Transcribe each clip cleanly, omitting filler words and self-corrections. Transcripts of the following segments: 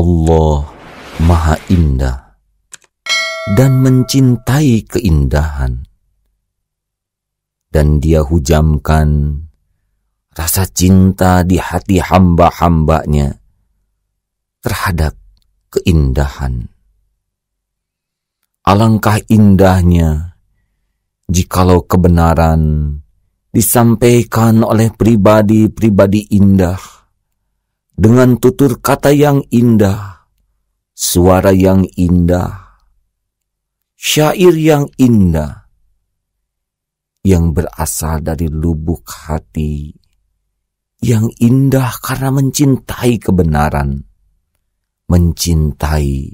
Allah Maha Indah dan mencintai keindahan, dan Dia hujamkan rasa cinta di hati hamba-hambanya terhadap keindahan. Alangkah indahnya jikalau kebenaran disampaikan oleh pribadi-pribadi indah dengan tutur kata yang indah, suara yang indah, syair yang indah, yang berasal dari lubuk hati yang indah karena mencintai kebenaran, mencintai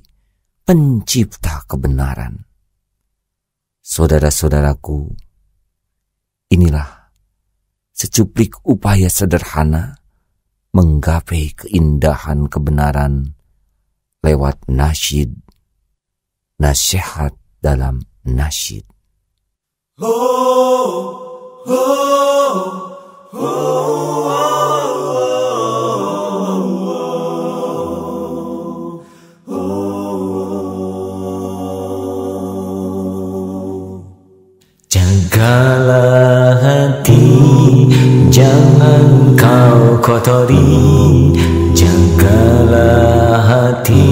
pencipta kebenaran. Saudara-saudaraku, inilah secuplik upaya sederhana menggapai keindahan kebenaran lewat nasyid, nasihat dalam nasyid. Jagalah hati, jangan kau kotori. Jagalah hati,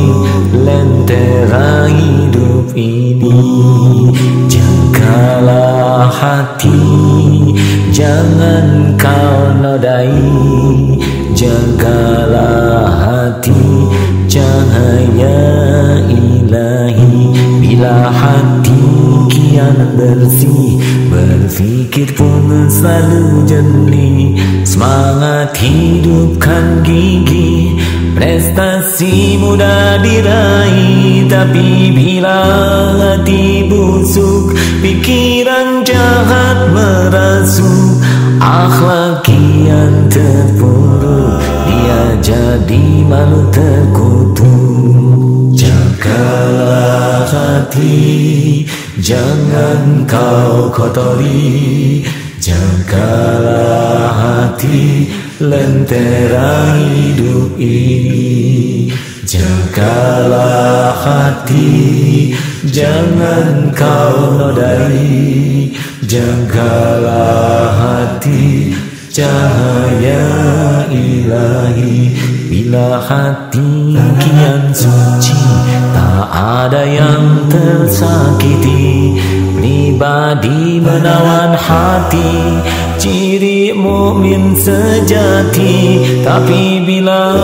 lentera hidup ini. Jagalah hati, jangan kau nodai. Jagalah hati, cahaya ilahi. Bila hati kian bersih, berfikir pun selalu jernih. Semangat hidupkan gigi, prestasi mudah diraih. Tapi bila hati busuk, pikiran jahat merasuk. Akhlak kian terpuruk, dia jadi malu terkutuk. Jagalah hati, jangan kau kotori. Jagalah hati, lentera hidup ini. Jagalah hati, jangan kau nodai. Jagalah hati, cahaya ilahi. Bila hati kian suci, tak ada yang tersakiti. Pribadi menawan hati, ciri mukmin sejati. Tapi bila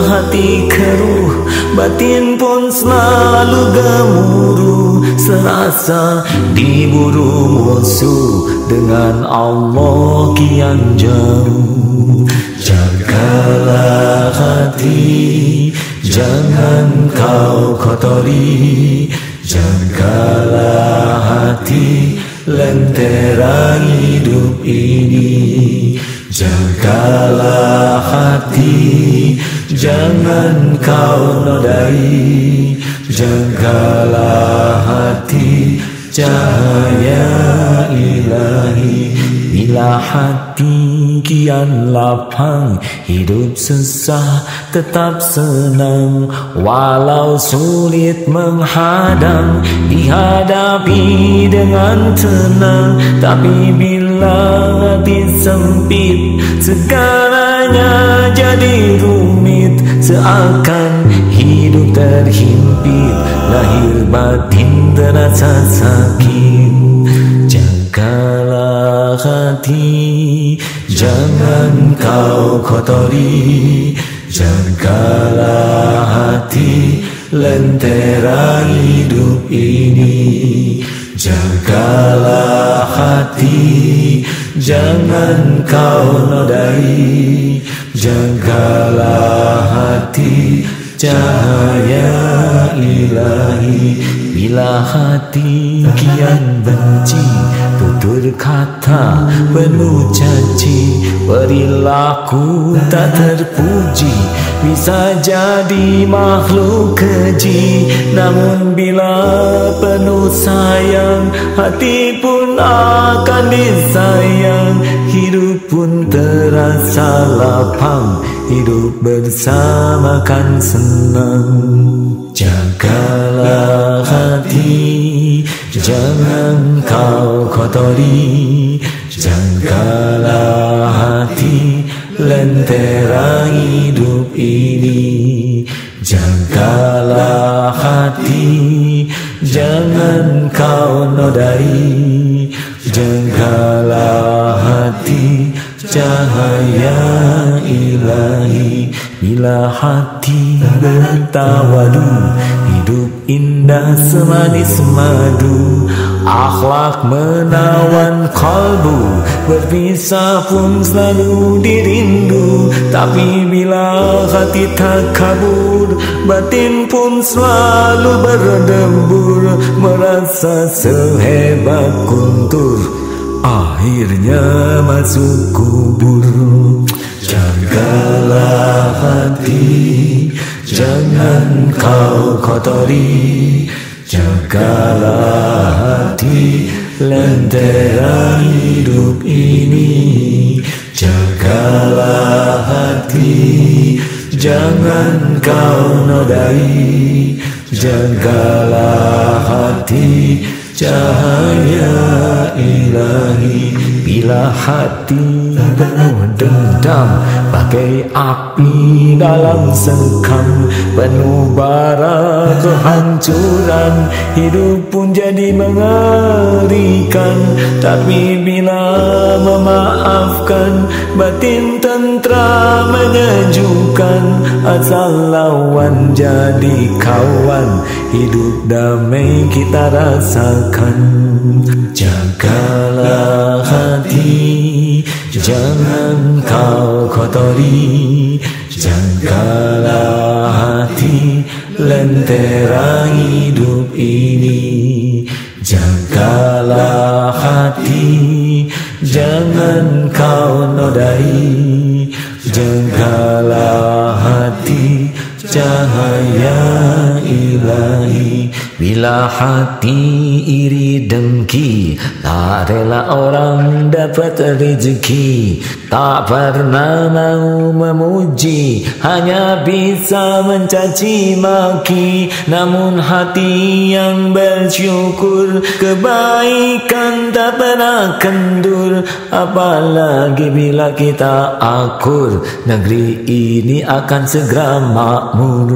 hati keruh, batin pun selalu gemuruh. Serasa diburu musuh, dengan Allah kian jauh. Jagalah hati, jangan kau kotori. Jagalah hati, lentera hidup ini. Jagalah hati, jangan kau nodai. Jagalah hati, cahaya ilahi. Bila hati kian lapang, hidup susah tetap senang. Walau sulit menghadang, dihadapi dengan tenang. Tapi bila hati sempit, segalanya jadi rumit. Seakan hidup terhimpit, lahir batin terasa sakit. Jagalah hati, jangan kau kotori. Jagalah hati, lentera hidup ini. Jagalah hati, jangan kau nodai. Jagalah hati, cahaya ilahi. Bila hati kian benci, tutur kata penuh caci, perilaku tak terpuji, bisa jadi makhluk keji. Namun bila penuh sayang, hati pun akan disayang. Hidup pun terasa lapang, hidup bersama kan senang. Jagalah hati, jangan kau kotori. Jagalah hati, lentera hidup ini. Jagalah hati, jangan kau nodai. Jagalah hati, cahaya ilahi. Bila hati bertawadu, hidup indah semanis madu. Akhlak menawan kalbu, berpisah pun selalu dirindu. Tapi bila hati tak kabur, batin pun selalu berdembur. Merasa sehebat guntur, akhirnya masuk kubur. Jagalah hati, jangan kau kotori. Jagalah hati, lentera hidup ini. Jagalah hati, jangan kau nodai. Jagalah hati, cahaya ilahi. Bila hati penuh dendam, bagai api dalam sekam, penuh bara kehancuran, hidup pun jadi mengerikan. Tapi bila memaafkan, batin tentram menyejukkan. Asal lawan jadi kawan, hidup damai kita rasakan. Jagalah hati, jangan kau kotori. Jagalah hati, lentera hidup ini. Jagalah hati, jangan kau nodai. Jagalah hati, cahaya ilahi. Bila hati iri dengki, tak rela orang dapat rezeki. Tak pernah mau memuji, hanya bisa mencaci maki. Namun hati yang bersyukur, kebaikan tak pernah kendur. Apalagi bila kita akur, negeri ini akan segera makmur.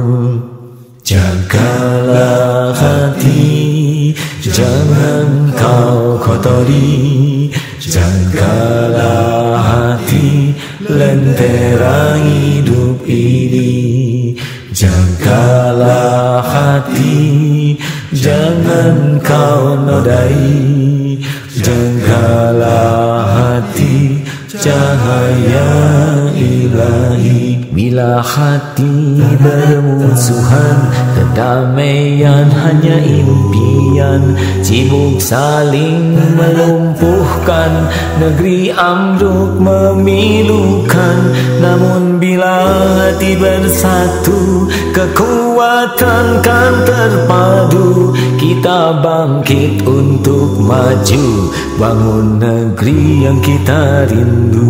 Jagalah hati, jangan kau kotori. Jagalah hati, lentera hidup ini. Jagalah hati, jangan kau nodai. Jagalah hati, cahaya ilahi. Bila hati bermusuhan, kedamaian hanya impian. Sibuk saling melumpuhkan, negeri ambruk memilukan. Namun bila hati bersatu, kekuatan kan terpadu. Kita bangkit untuk maju, bangun negeri yang kita rindu.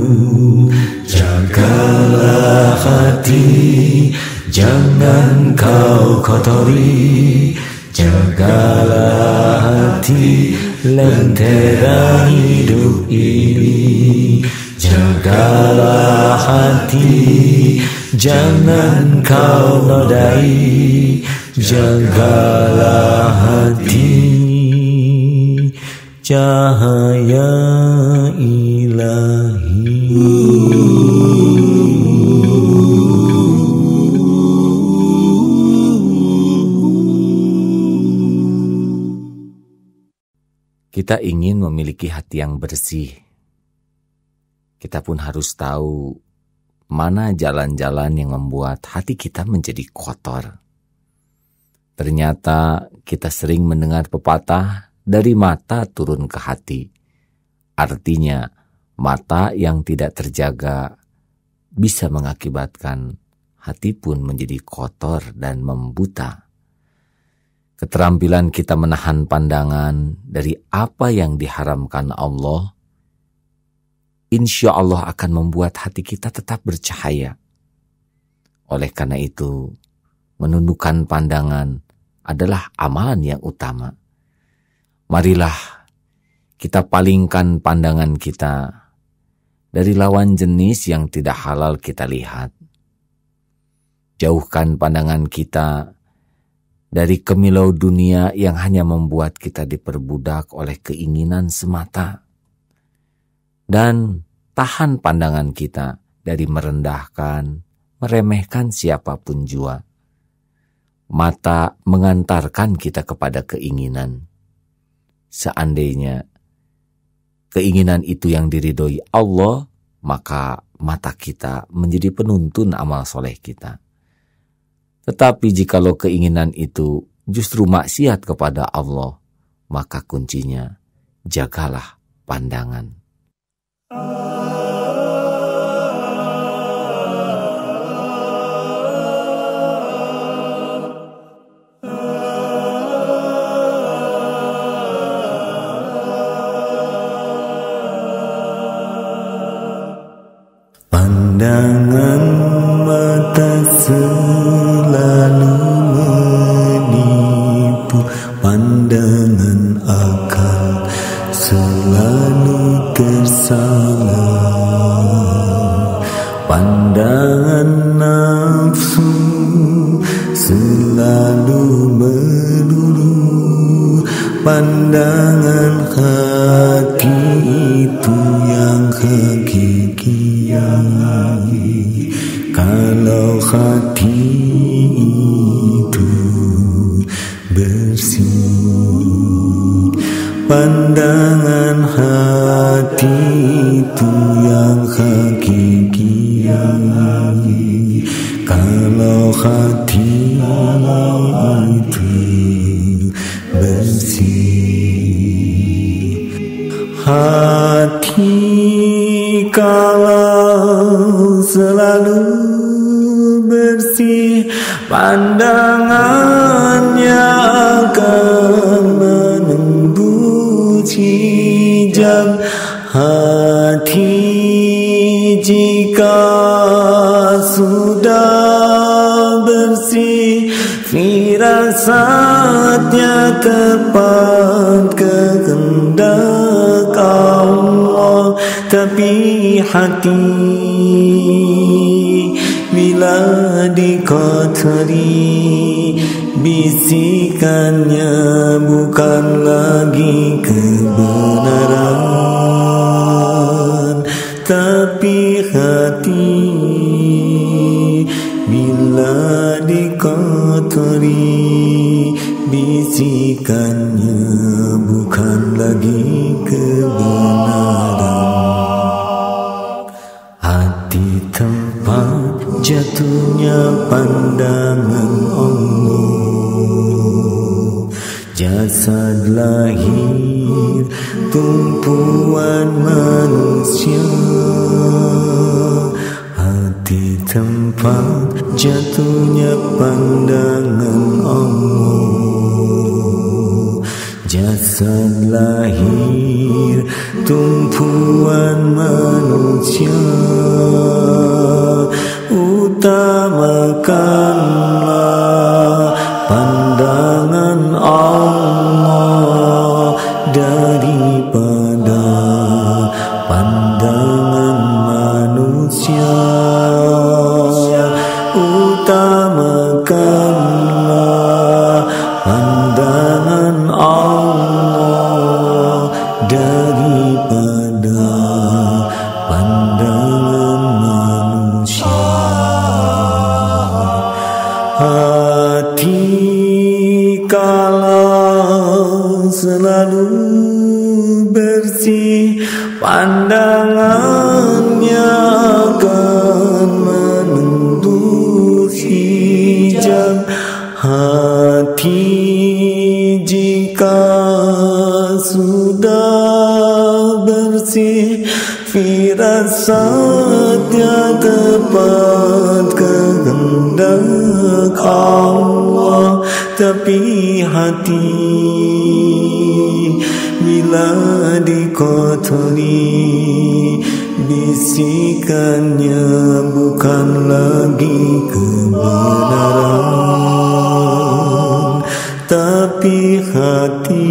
Jagalah hati, jangan kau kotori. Jagalah hati, lentera hidup ini. Jagalah hati, jangan kau nodai. Jagalah hati, cahaya ilahi. Kita ingin memiliki hati yang bersih. Kita pun harus tahu mana jalan-jalan yang membuat hati kita menjadi kotor. Ternyata kita sering mendengar pepatah, dari mata turun ke hati. Artinya, mata yang tidak terjaga bisa mengakibatkan hati pun menjadi kotor dan membuta. Keterampilan kita menahan pandangan dari apa yang diharamkan Allah, insya Allah akan membuat hati kita tetap bercahaya. Oleh karena itu, menundukkan pandangan adalah amalan yang utama. Marilah kita palingkan pandangan kita dari lawan jenis yang tidak halal kita lihat. Jauhkan pandangan kita dari kemilau dunia yang hanya membuat kita diperbudak oleh keinginan semata. Dan tahan pandangan kita dari merendahkan, meremehkan siapapun jua. Mata mengantarkan kita kepada keinginan. Seandainya keinginan itu yang diridhoi Allah, maka mata kita menjadi penuntun amal soleh kita. Tetapi jikalau keinginan itu justru maksiat kepada Allah, maka kuncinya jagalah pandangan. Pandangan mata selalu menipu, pandangan akal selalu tersalah, pandangan nafsu selalu melulu, pandangan hati itu yang hakiki. Kalau hati itu bersih, pandangan hati itu yang hakiki. Kalau hati itu bersih, hati kalau selalu bersih, pandangannya akan menembus hijab. Hati jika sudah bersih, firasatnya tepat kehendak Allah. Tapi hati bila dikotori, bisikannya bukan lagi kebenaran. Tapi hati bila dikotori, bisikannya bukan lagi kebenaran. Hati tempat jatuhnya pandangan Allah, jasad lahir tumpuan manusia. Hati tempat jatuhnya pandangan Allah, jasad lahir tumpuan manusia. Utamakanlah pandangan Allah daripada pandangan manusia. Utamakanlah pandangan Allah daripada pandangan manusia. Hati kalau selalu bersih, pandangannya akan menembus hijab. Hati jika sudah bersih, kasih, firasatnya tepat kehendak Allah. Tapi hati bila dikotori, bisikannya bukan lagi kebenaran. Tapi hati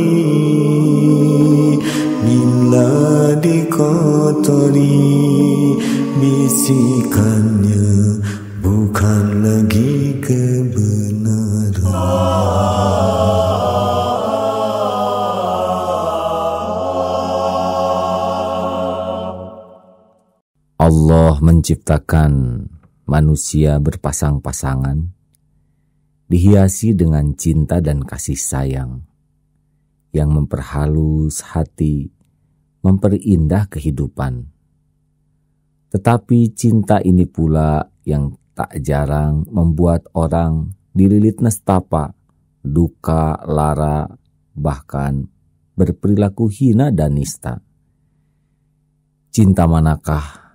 bila dikotori, bisikannya bukan lagi kebenaran. Allah menciptakan manusia berpasang-pasangan, dihiasi dengan cinta dan kasih sayang, yang memperhalus hati, memperindah kehidupan. Tetapi cinta ini pula yang tak jarang membuat orang dililit nestapa, duka, lara, bahkan berperilaku hina dan nista. Cinta manakah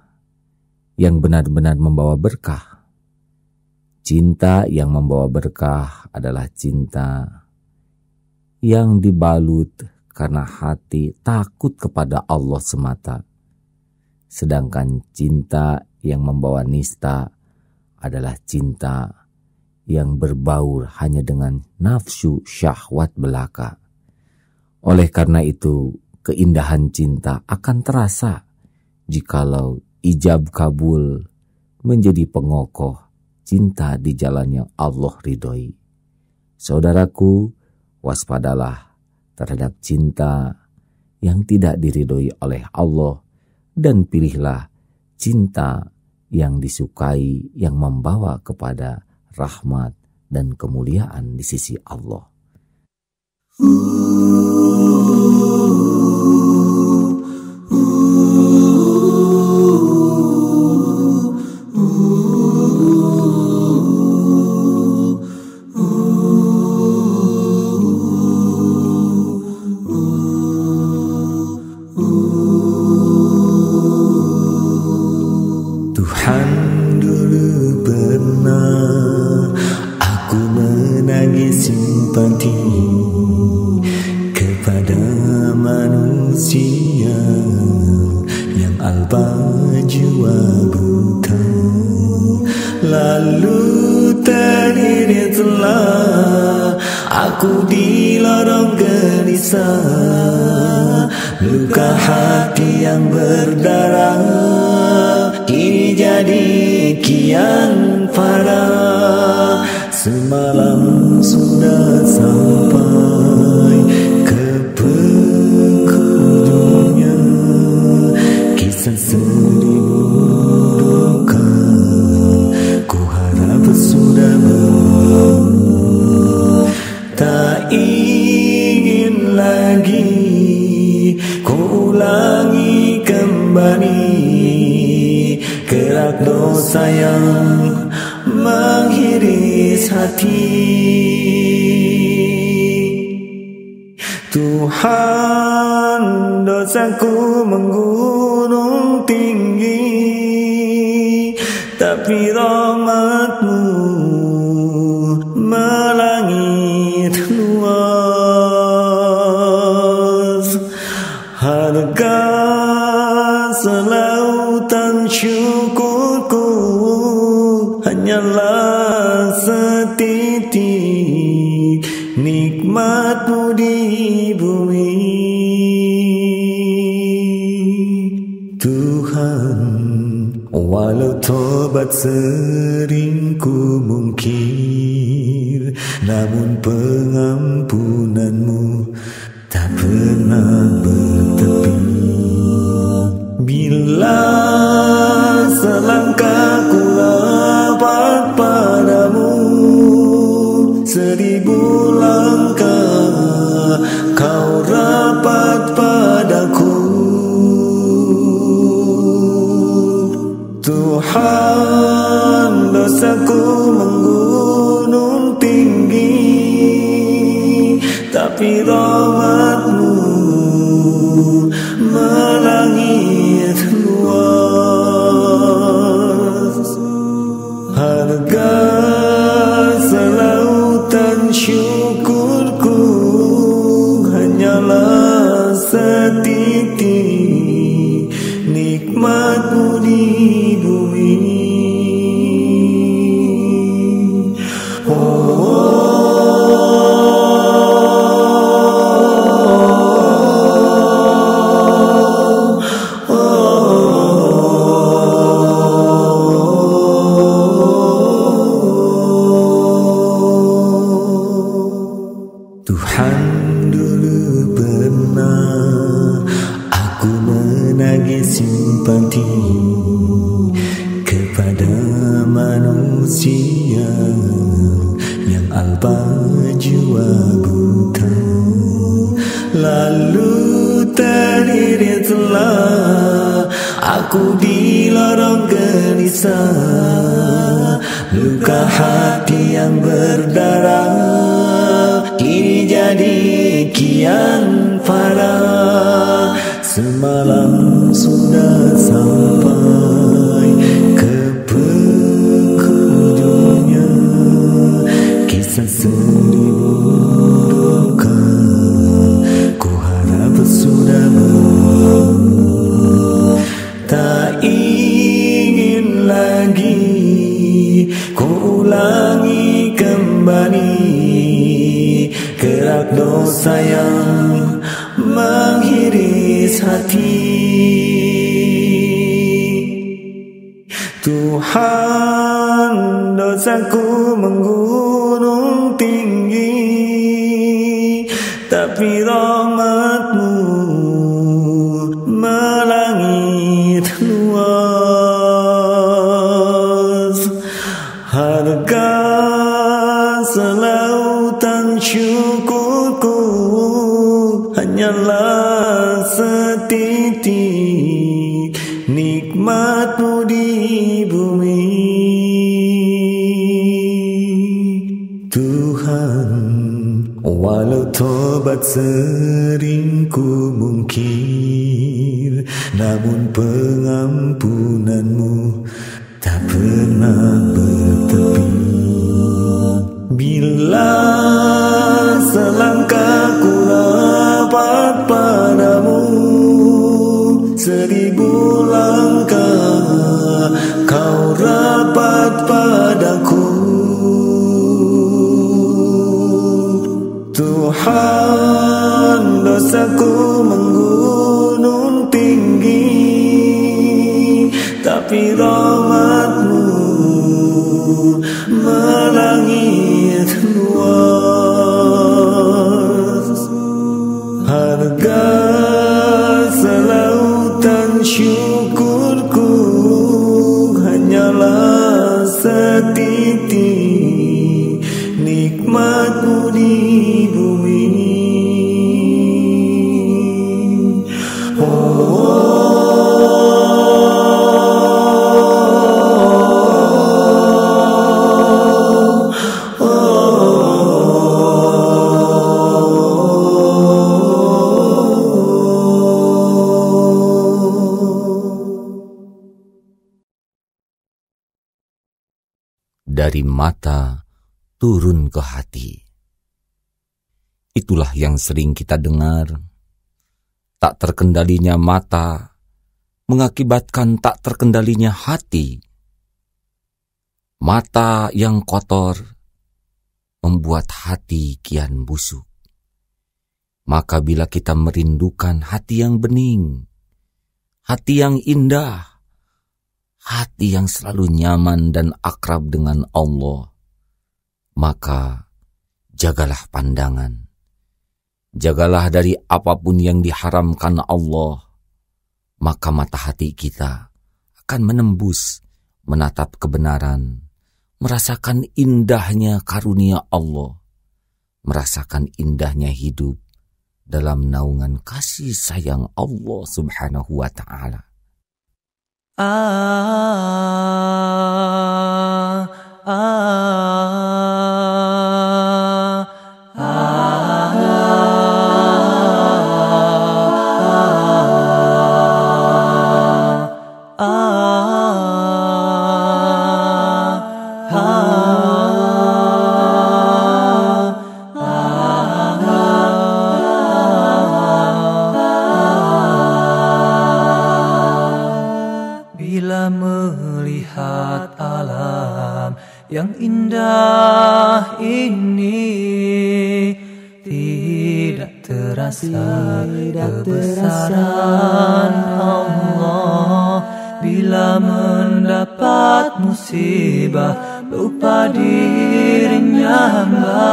yang benar-benar membawa berkah? Cinta yang membawa berkah adalah cinta yang dibalut karena hati takut kepada Allah semata. Sedangkan cinta yang membawa nista adalah cinta yang berbaur hanya dengan nafsu syahwat belaka. Oleh karena itu, keindahan cinta akan terasa jikalau ijab kabul menjadi pengokoh cinta di jalan yang Allah ridhoi. Saudaraku, waspadalah terhadap cinta yang tidak diridhoi oleh Allah, dan pilihlah cinta yang disukai, yang membawa kepada rahmat dan kemuliaan di sisi Allah. Tuhan, dulu pernah aku menangis simpati kepada manusia yang alpa jiwa buta. Lalu teriritlah aku di lorong gelisah, luka hati yang berdarah kini jadi kian parah. Semalam sudah sampai ke penghujungnya, kisah seribu duka ku harap sudah berlalu. Tak ingin lagi ku ulangi kembali kerak dosa yang menghiris hati. Tuhan, dosaku menggunung tinggi, tapi rahmat-Mu melangit luas. Harga selautan syukurku hanyalah setitik nikmat-Mu di bumi. Tuhan, walau tobat sering ku mungkir, namun pengampunan-Mu tak pernah bertepi. Bila selangkah ku rapat padamu, 1000 langkah kau rapat padaku. Tuhan, dosaku menggunung tinggi, tapi rahmat-Mu melangit Tuhan, dulu pernah aku menagih simpati kepada manusia yang alpa jua buta. Lalu teriritlah aku di lorong gelisah, luka hati yang berdarah kini jadi kian parah. Semalam sudah sampai ke penghujungnya kisah seribu duka. Ku harap sudah berlalu, tak ingin lagi ku ulangi kembali kerak dosa yang menghiris hati. Tuhan, dosaku menggunung tinggi, tapi rahmat-Mu melangit luas. Harga selautan syukurku hanyalah setitik nikmat-Mu di bumi. Tuhan, walau tobat sering ku mungkir, namun pengampunan-Mu tak pernah bertepi. Bila selangkahku rapat padamu, 1000 langkah kau rapat padaku. Tuhan, dosaku menggunung tinggi, tapi rahmat-Mu melangit luas. Harga selautan syukurku hanyalah setitik nikmat-Mu di bumi. Dari mata turun ke hati. Itulah yang sering kita dengar. Tak terkendalinya mata mengakibatkan tak terkendalinya hati. Mata yang kotor membuat hati kian busuk. Maka bila kita merindukan hati yang bening, hati yang indah, hati yang selalu nyaman dan akrab dengan Allah, maka jagalah pandangan. Jagalah dari apapun yang diharamkan Allah, maka mata hati kita akan menembus, menatap kebenaran, merasakan indahnya karunia Allah, merasakan indahnya hidup dalam naungan kasih sayang Allah Subhanahu wa ta'ala. Yang indah ini tidak terasa kebesaran Allah. Bila mendapat musibah lupa dirinya hamba,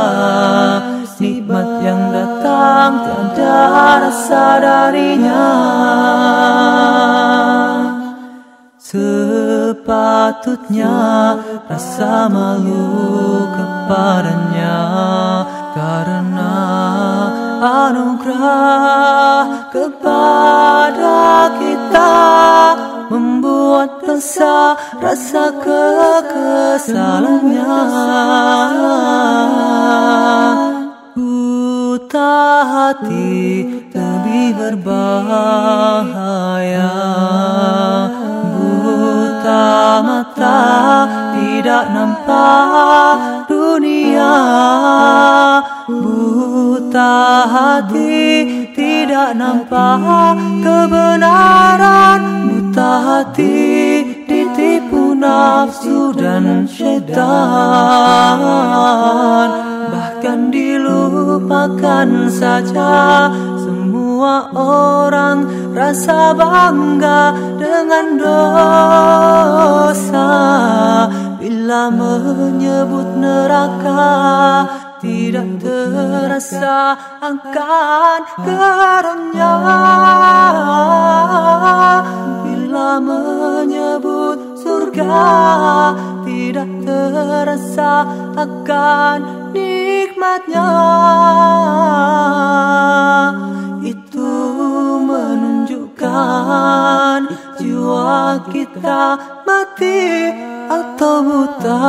nikmat nikmat yang datang tiada rasa darinya. Sepatutnya rasa malu kepadanya, karena anugerah kepada kita membuat dosa rasa kekesalannya. Buta hati lebih berbahaya, buta mata tidak nampak dunia, buta hati tidak nampak kebenaran, buta hati ditipu nafsu dan syaitan. Bahkan dilupakan saja semua orang rasa bangga dengan dosa. Bila menyebut neraka tidak terasa akan geramnya. Bila menyebut surga tidak terasa akan nikmatnya. Itu menunjukkan jiwa kita mati atau buta.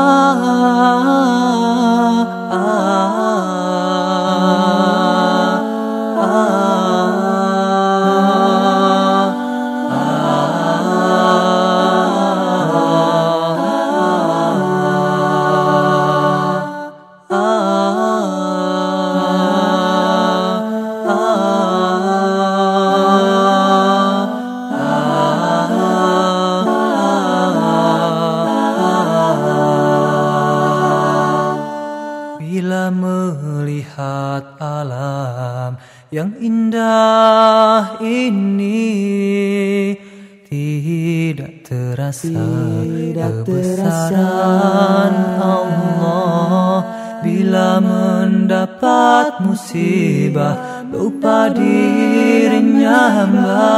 Melihat alam yang indah ini, tidak terasa kebesaran Allah. Bila mendapat musibah lupa dirinya hamba,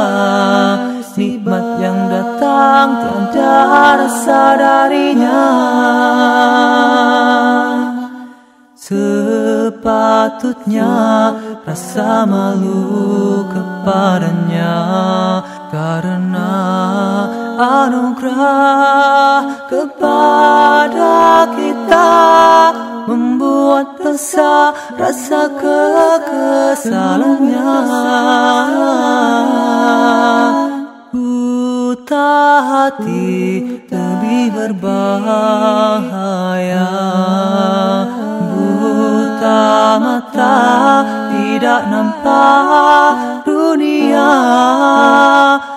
nikmat yang datang tiada rasa darinya. Sepatutnya rasa malu kepadanya, karena anugerah kepada kita membuat dosa rasa kekesalannya. Buta hati lebih berbahaya, buta mata tidak nampak dunia,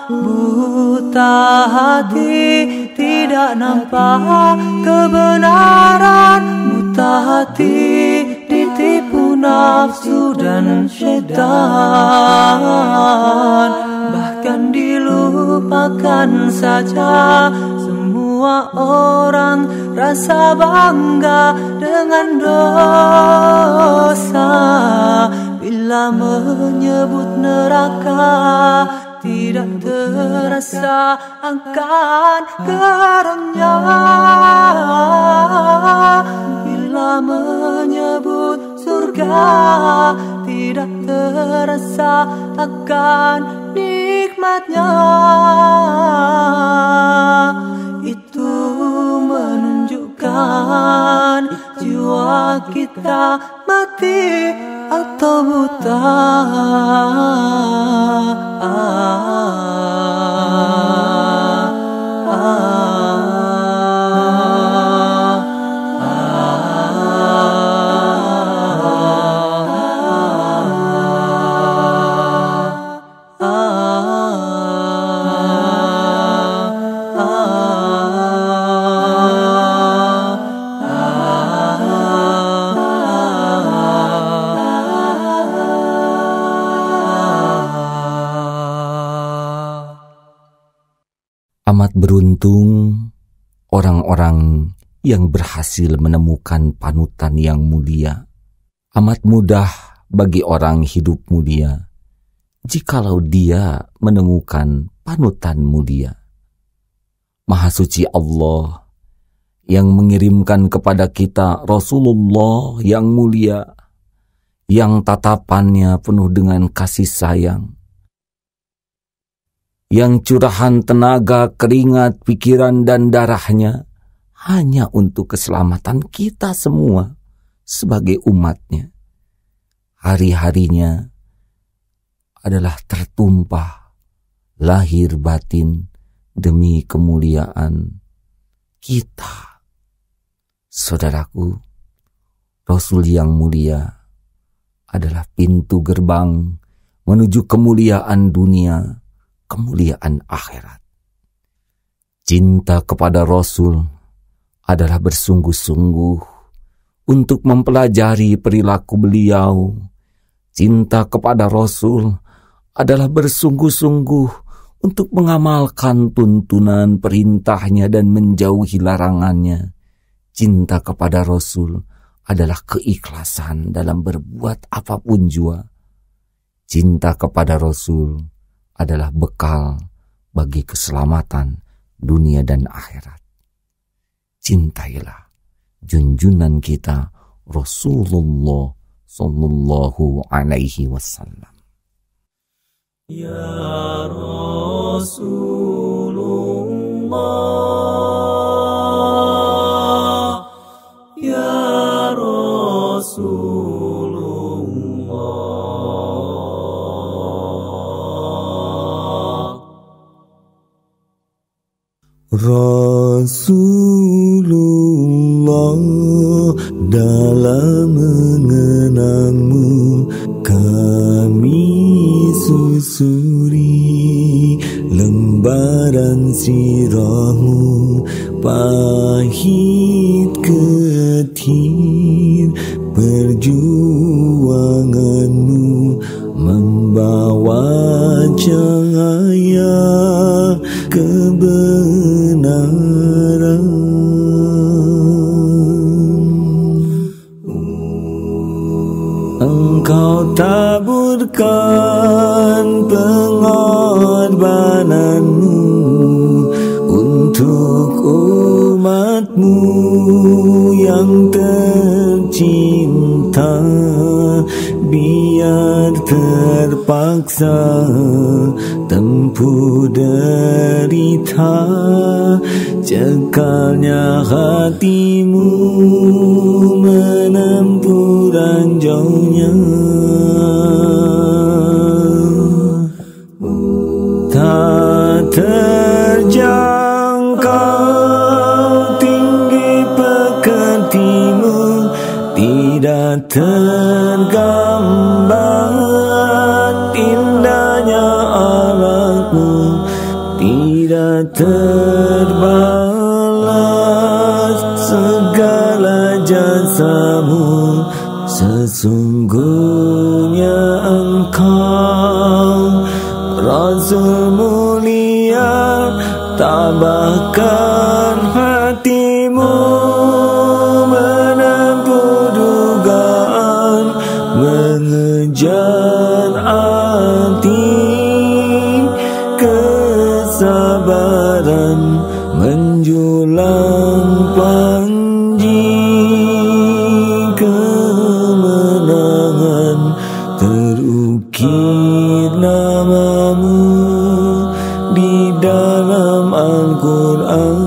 buta hati tidak nampak kebenaran, buta hati ditipu nafsu dan syaitan. Bahkan dilupakan saja semua orang rasa bangga dengan dosa. Bila menyebut neraka tidak terasa akan geramnya. Bila menyebut surga tidak terasa akan nikmatnya. Itu menunjukkan jiwa kita mati atau buta. Amat beruntung orang-orang yang berhasil menemukan panutan yang mulia. Amat mudah bagi orang hidup mulia, jikalau dia menemukan panutan mulia. Maha suci Allah yang mengirimkan kepada kita Rasulullah yang mulia, yang tatapannya penuh dengan kasih sayang, yang curahan tenaga, keringat, pikiran, dan darahnya hanya untuk keselamatan kita semua sebagai umatnya. Hari-harinya adalah tertumpah lahir batin demi kemuliaan kita. Saudaraku, Rasul yang mulia adalah pintu gerbang menuju kemuliaan dunia, kemuliaan akhirat. Cinta kepada Rasul adalah bersungguh-sungguh untuk mempelajari perilaku beliau. Cinta kepada Rasul adalah bersungguh-sungguh untuk mengamalkan tuntunan perintahnya dan menjauhi larangannya. Cinta kepada Rasul adalah keikhlasan dalam berbuat apapun jua. Cinta kepada Rasul adalah bekal bagi keselamatan dunia dan akhirat. Cintailah junjunan kita Rasulullah sallallahu alaihi wasallam. Ya Rasulullah, Ya Rasulullah. Rasulullah, dalam mengenangmu kami susuri lembaran sirahmu, pahit ketir perjuanganmu, membawa cahaya kebenaran. Engkau taburkan pengorbananmu untuk umatmu yang tercinta, biar terpaksa tempuh derita, cekalnya hatimu menempuh ranjaunya. Tak terjangkau tinggi pekertimu, tidak tergambar indahnya alatmu, tidak terbalas segala jasamu. Sesungguhnya engkau Rasul mulia, tabahkan hatimu menempuh dugaan, mengejar arti kesabaran, menjulang panji kemenangan, terukir namamu di dalam Al-Quran.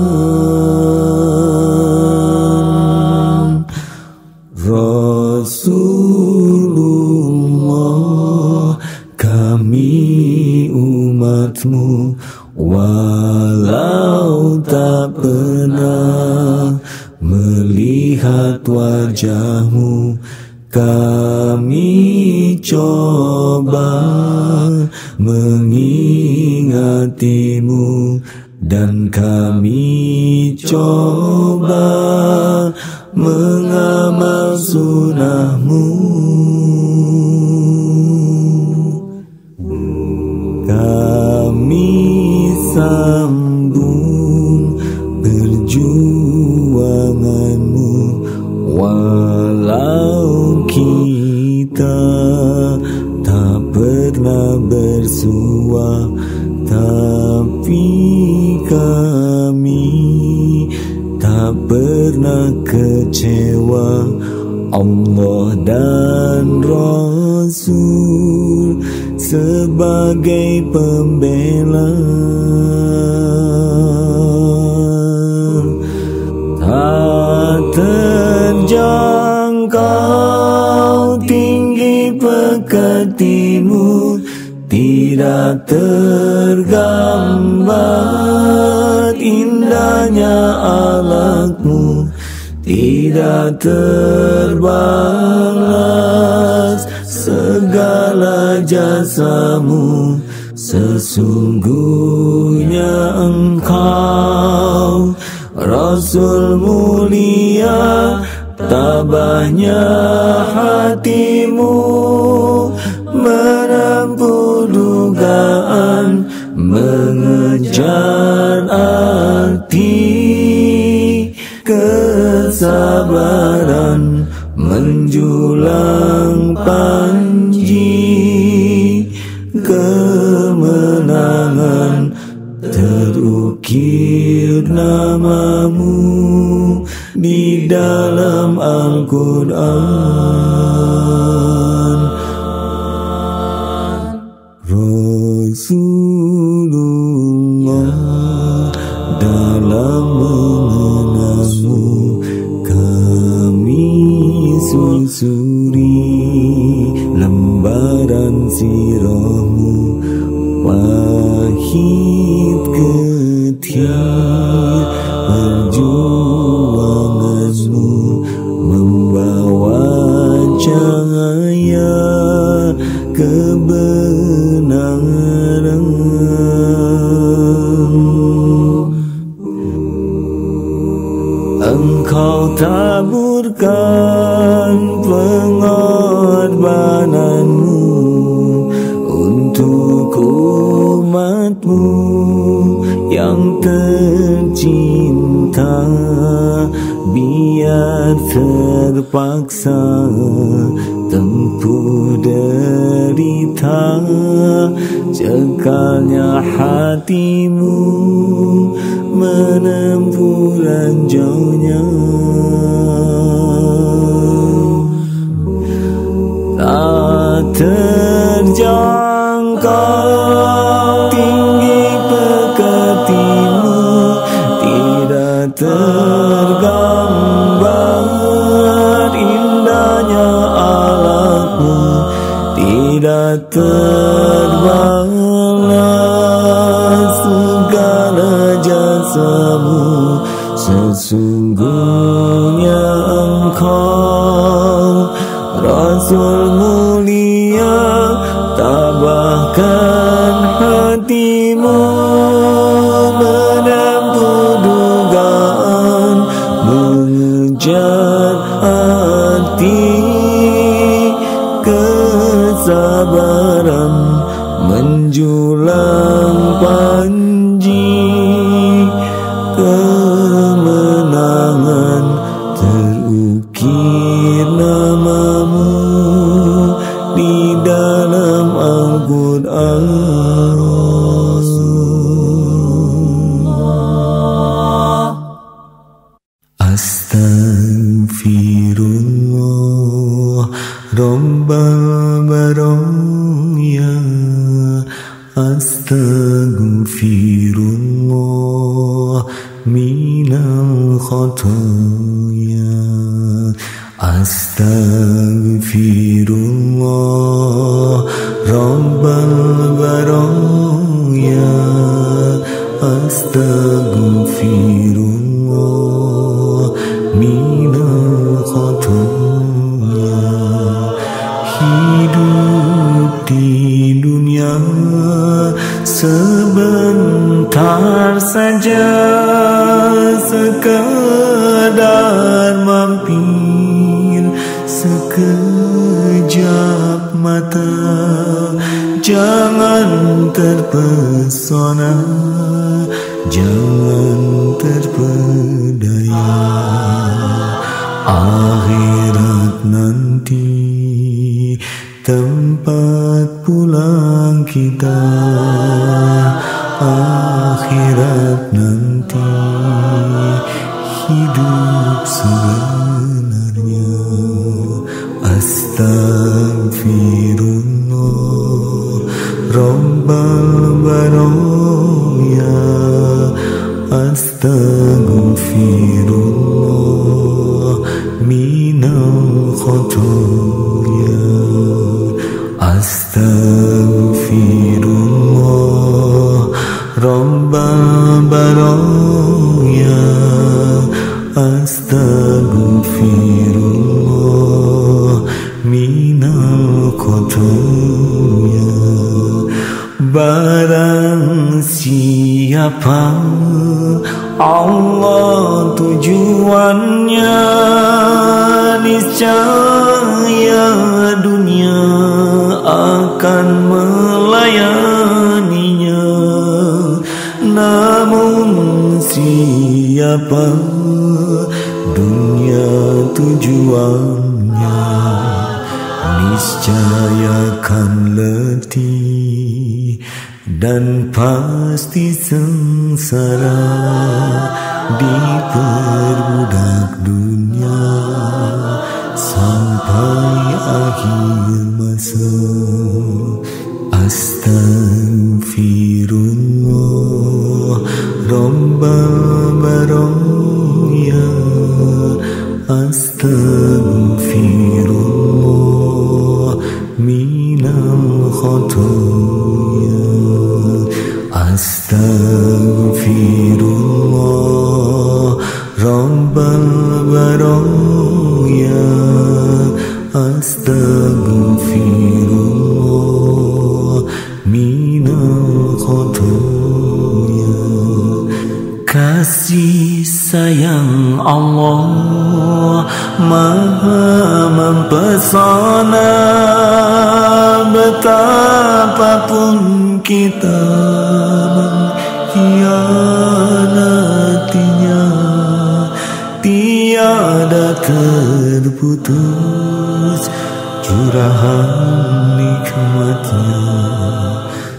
Rasulullah, kami umatmu, walau tak pernah melihat wajahmu, kami coba mengingatimu, dan kami coba mengamal sunahmu. Kami sambung perjuanganmu, walau kita tak pernah bersuah, tapi kami tak pernah kecewa. Allah dan Rasul sebagai pembela. Tak terjangkau tinggi pekatimu, tidak tergambar indahnya akhlakmu, tidak terbalas segala jasamu. Sesungguhnya engkau Rasul mulia, tabahnya hatimu menempuh dugaan, mengejar arti kesabaran, menjulang panji kemenangan. Terukir namamu di dalam Al-Quran. Rasulullah, dalam mengenalmu kami susuri lembaran sirahmu, pahit getir perjuanganmu, membawa cahaya kebenaran. Engkau taburkan pengorbananmu untuk umatmu yang tercinta, biar terpaksa tempuh derita, cekalnya hatimu menempuh ranjaunya. Tak terjangkau tinggi pekatimu, tidak tergambar indahnya akhlakmu, tidak terbalas segala jasamu. Sesungguhnya engkau Rasul mulia, tabahkan hatimu menempuh dugaan, mengejar arti kesabaran, menjulang panji kemenangan. Terukir namamu di dalam Al-Quran. Astaghfirullah Rabbal baraya, astaghfirullah minal khataya, astaghfirullah Rabbal baraya, astaghfirullah minal khataya. Hidup di dunia sebentar saja, sekadar mampir sekejap mata. Jangan terpesona, jangan terpedaya. Akhirat nanti tempat pulang kita akhirat nanti, hidup sebenarnya. Astaghfirullah Rabbal Baraya, astaghfirullah minal khotoya, astaghfirullah Rabbal Baraya, astaghfirullah minal khotoya. Barang siapa Allah tujuannya, niscaya dunia akan melayaninya. Namun siapa dunia tujuannya, niscaya akan letih dan pasti sengsara diperbudak dunia sampai akhir masa. Astaghfirullah Rabbal Baraya, astaghfirullah minal khotoya, astaghfirullah Rabbal Baraya, astaghfirullah minal khotoya. Kasih sayang Allah maha mempesona, betapapun kita mengkhianatinya, tiada terputus curahan nikmatnya,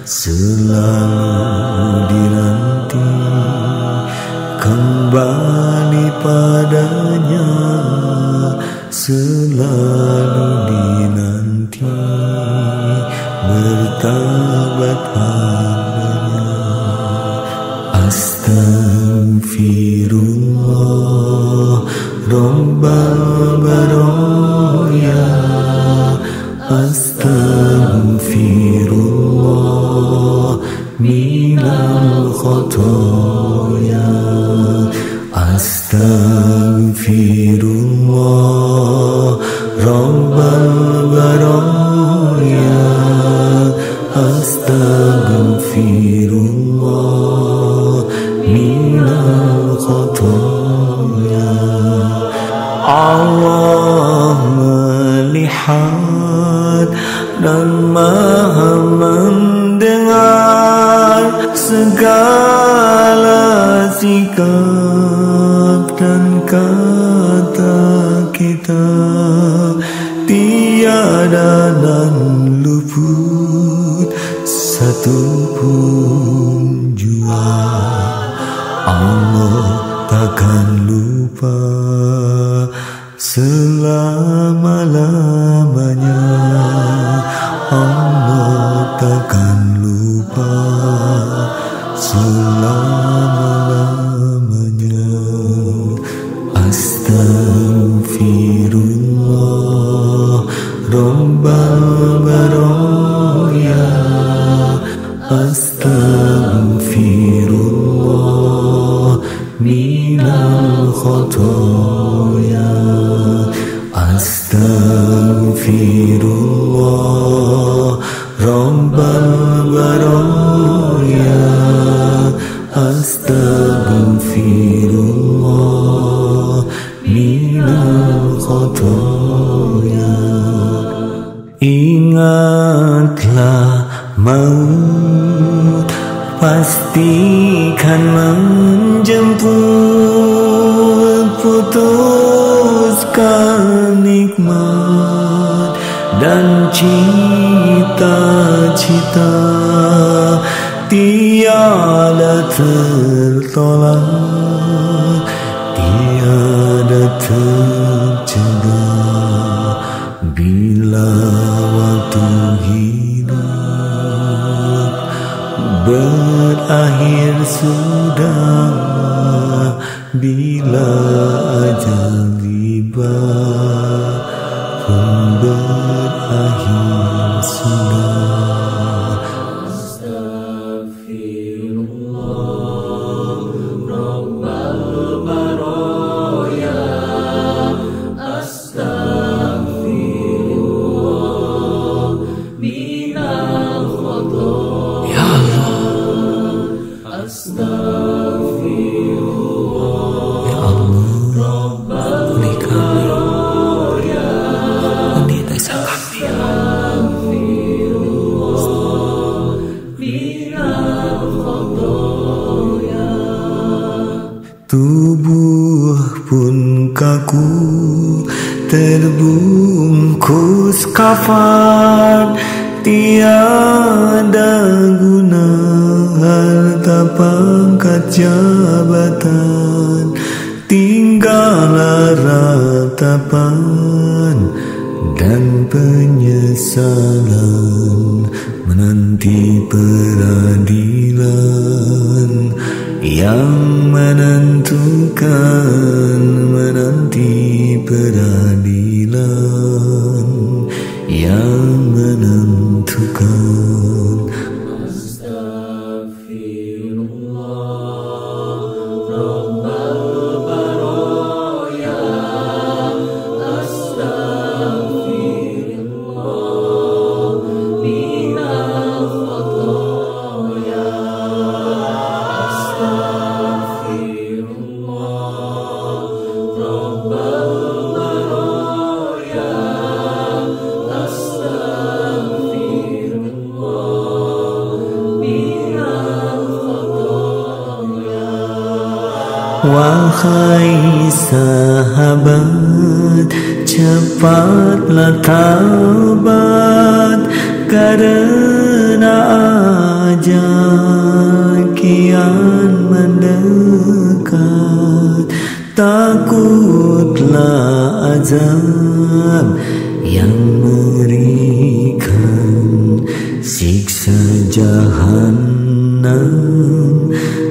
selalu dinanti kembali padanya, selalu dinanti bertaubat padanya. Astaghfirullah Rabbal Baraya, astaghfirullah minal khotoya, astaghfirullah Rabbal Baraya, astaghfirullah minal khotoya. Allah melihat dan maha mendengar segala sikap dan kata kita, tiada dan luput satupun jua. Allah takkan lupa selama-lamanya, Allah takkan lupa selama-lamanya. Astaghfirullah Rabbal Baraya, astaghfirullah minal khotoya, astaghfirullah Rabbal Baraya, astaghfirullah minal khotoya. Ingatlah maut pastikan menjemput, putuskan nikmat dan cita-cita tiada tertolak, tiada tercegah bila waktu hidup berakhir sudah, bila ajal tiba pun berakhir sudah. Tubuh pun kaku terbungkus kafan, tiada guna harta pangkat jabatan, tinggallah ratapan dan penyesalan menanti peradilan yang menentukan, menanti peradilan yang menentukan. Wahai sahabat, cepatlah taubat, karena ajal kian mendekat. Takutlah azab yang mengerikan, siksa jahanam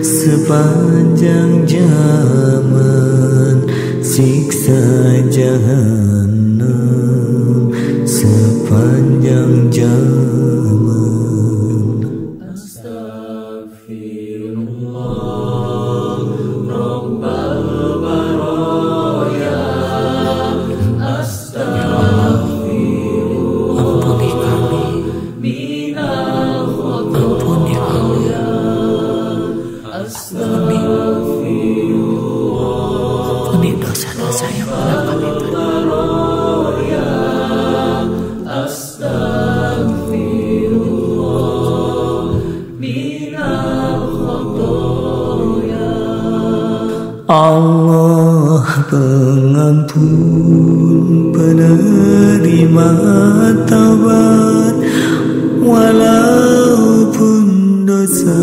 sepanjang zaman, siksa jahanam sepanjang zaman. Astagfirullah Rabbal Baroya, Astagfirullah, ampuni kami minal khotoya, ampuni Allah. Ampuni dosa-dosa yang pernah kami perbuat. Astagfirullah minal khotoya. Allah pengampun penerima taubat, walaupun dosa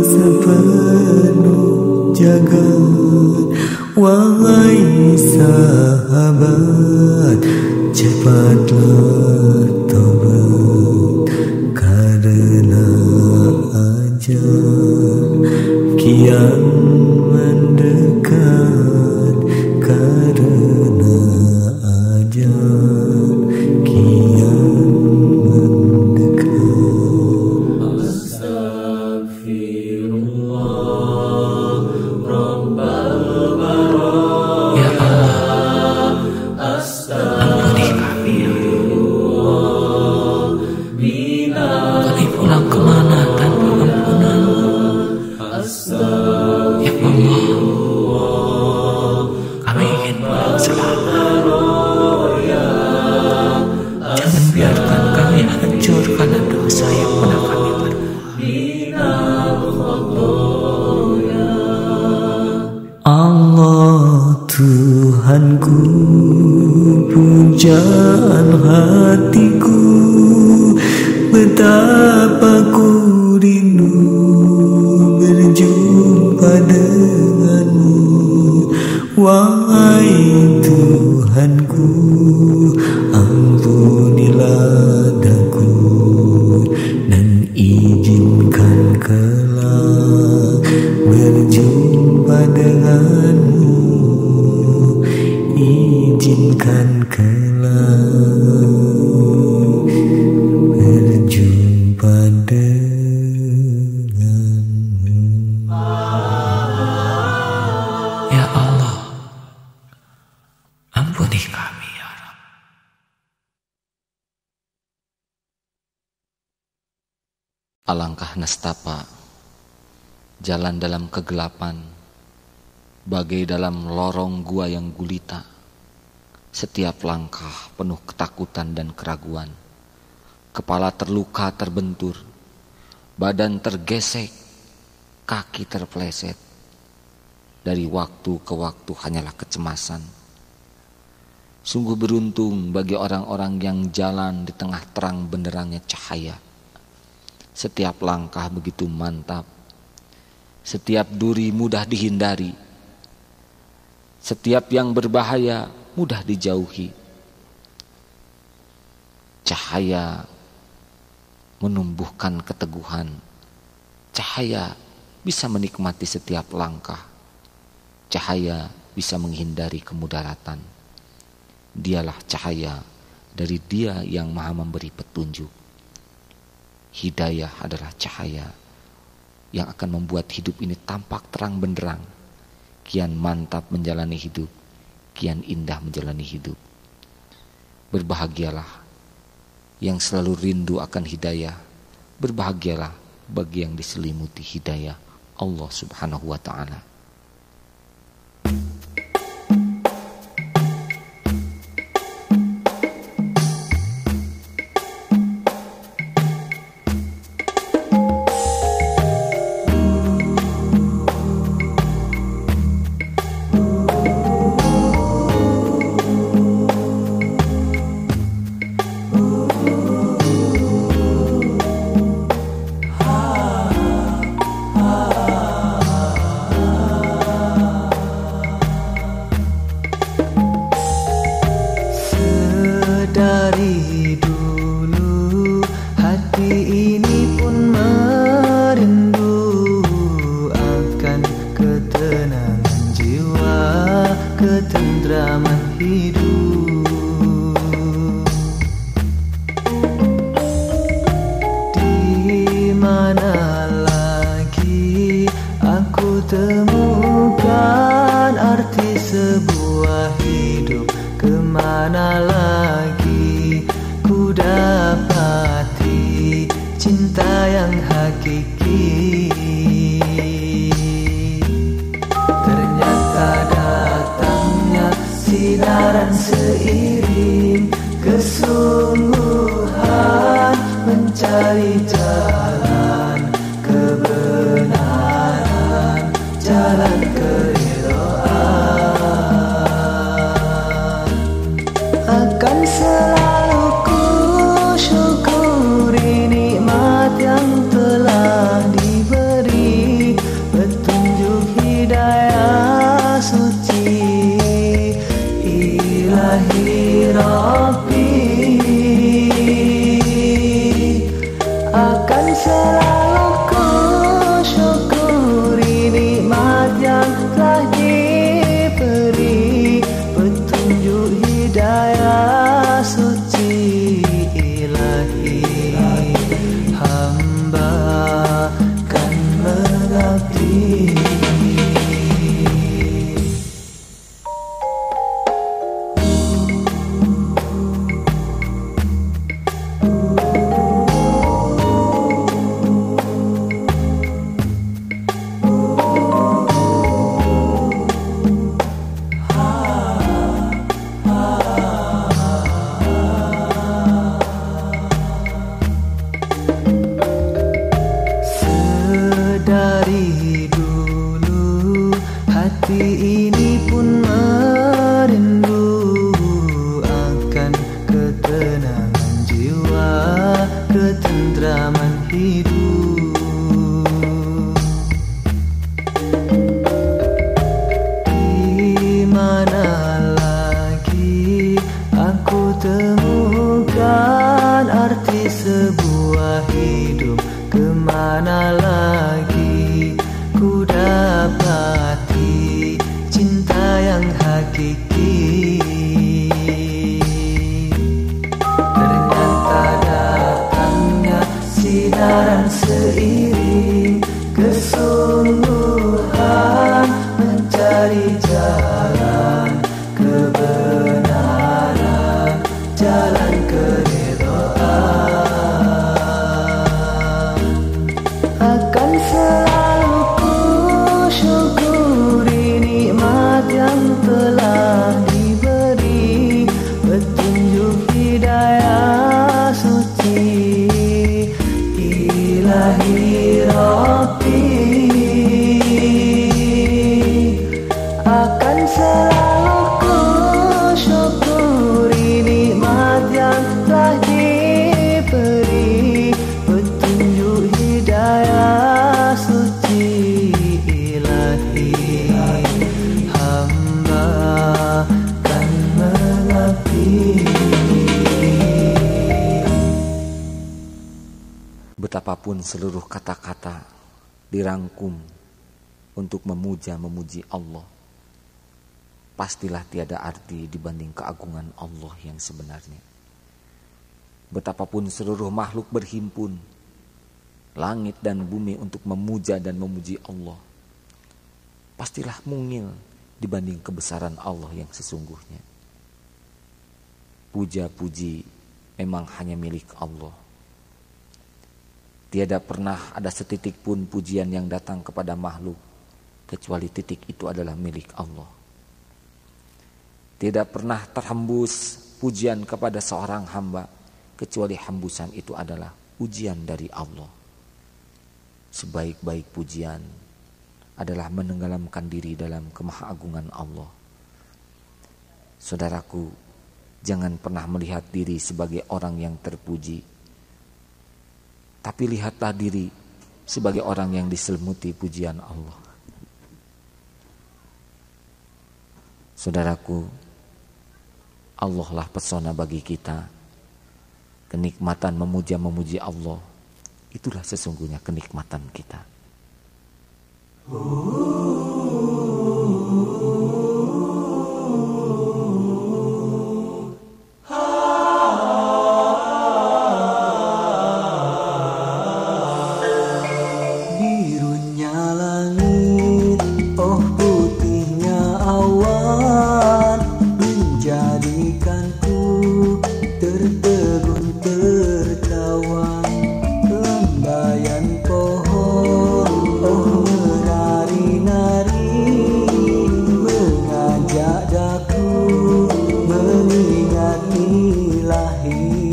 sepenuh jagat. Wahai sahabat, cepatlah taubat, karena ajal kian mendekat, karena ajal kian mendekat. Allah Tuhanku, puji pujaan hatiku, betapa ku rindu berjumpa denganmu. Wahai Tuhanku, ampunilah daku dan izinkan kelak berjumpa denganmu. Izinkan kelak berjumpa denganmu. Ya Allah, ampuni kami ya Rabb. Alangkah nestapa jalan dalam kegelapan, bagai dalam lorong gua yang gulita. Setiap langkah penuh ketakutan dan keraguan. Kepala terluka terbentur, badan tergesek, kaki terpeleset. Dari waktu ke waktu hanyalah kecemasan. Sungguh beruntung bagi orang-orang yang jalan di tengah terang benderangnya cahaya. Setiap langkah begitu mantap, setiap duri mudah dihindari, setiap yang berbahaya mudah dijauhi. Cahaya menumbuhkan keteguhan. Cahaya bisa menikmati setiap langkah. Cahaya bisa menghindari kemudaratan. Dialah cahaya dari Dia yang Maha memberi petunjuk. Hidayah adalah cahaya yang akan membuat hidup ini tampak terang benderang. Kian mantap menjalani hidup, kian indah menjalani hidup. Berbahagialah yang selalu rindu akan hidayah. Berbahagialah bagi yang diselimuti hidayah Allah Subhanahu wa ta'ala. Dari dulu hati ini pun merindu akan ketenangan jiwa, ketentraman hidup. Di mana lagi aku temukan arti sebuah hidup? Kemana lagi ku dapati cinta yang hakiki? Ternyata datangnya sinaran seiring kesungguhan mencari jalan kebenaran, jalan keridhaan. Akan selalu ku syukuri nikmat yang telah diberi, petunjuk hidayah suci ilahi Rabbi. Akan selalu ku syukuri nikmat yang telah diberi, petunjuk hidayah suci ilahi. Hamba kan mengabdi. hidup. Di mana lagi aku temukan arti sebuah hidup? Kemana lagi ku dapati cinta yang hakiki? Ternyata datangnya sinaran seiring kesungguhan mencari jalan kebenaran, jalan keridhaan. Akan selalu ku syukuri nikmat yang telah diberi, petunjuk hidayah suci ilahi Rabbi. Akan selalu ku syukuri nikmat yang telah diberi, petunjuk hidayah suci ilahi. Hamba kan mengabdi. Betapapun seluruh kata-kata dirangkum untuk memuji Allah, pastilah tiada arti dibanding keagungan Allah yang sebenarnya. Betapapun seluruh makhluk berhimpun, langit dan bumi, untuk memuja dan memuji Allah, pastilah mungil dibanding kebesaran Allah yang sesungguhnya. Puja-puji memang hanya milik Allah. Tiada pernah ada setitik pun pujian yang datang kepada makhluk kecuali titik itu adalah milik Allah. Tidak pernah terhembus pujian kepada seorang hamba kecuali hembusan itu adalah ujian dari Allah. Sebaik-baik pujian adalah menenggelamkan diri dalam kemahagunan Allah. Saudaraku, jangan pernah melihat diri sebagai orang yang terpuji, tapi lihatlah diri sebagai orang yang diselimuti pujian Allah. Saudaraku, Allah lah pesona bagi kita. Kenikmatan memuji Allah, itulah sesungguhnya kenikmatan kita. Birunya langit, oh putihnya awan, menjadikanku tertegun tertawa. Lambaian pohon, oh menari-nari, mengajak daku mengingat ilahi.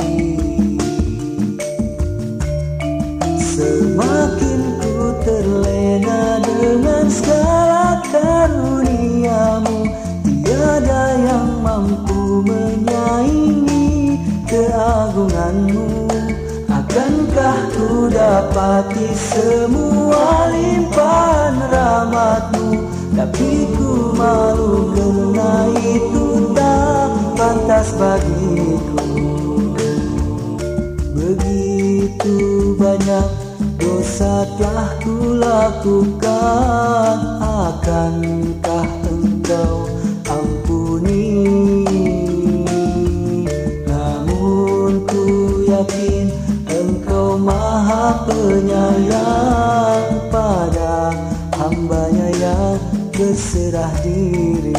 Semakin ku terlena dengan segala karuniamu, tiada yang mampu menyaingi keagunganmu. Akankah ku dapati semua limpahan rahmatmu? Tapi ku malu karena itu tak pantas bagiku. Begitu banyak dosa telah ku lakukan, akankah engkau ampuni? Namun ku yakin engkau maha penyayang pada hambanya yang berserah diri.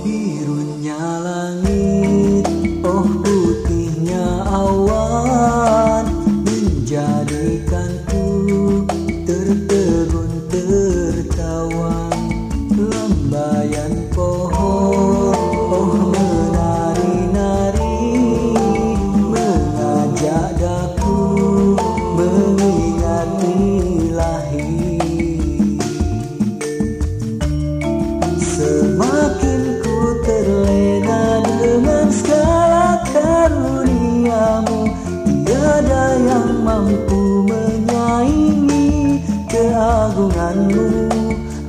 Birunya langit, oh putih keagunganmu.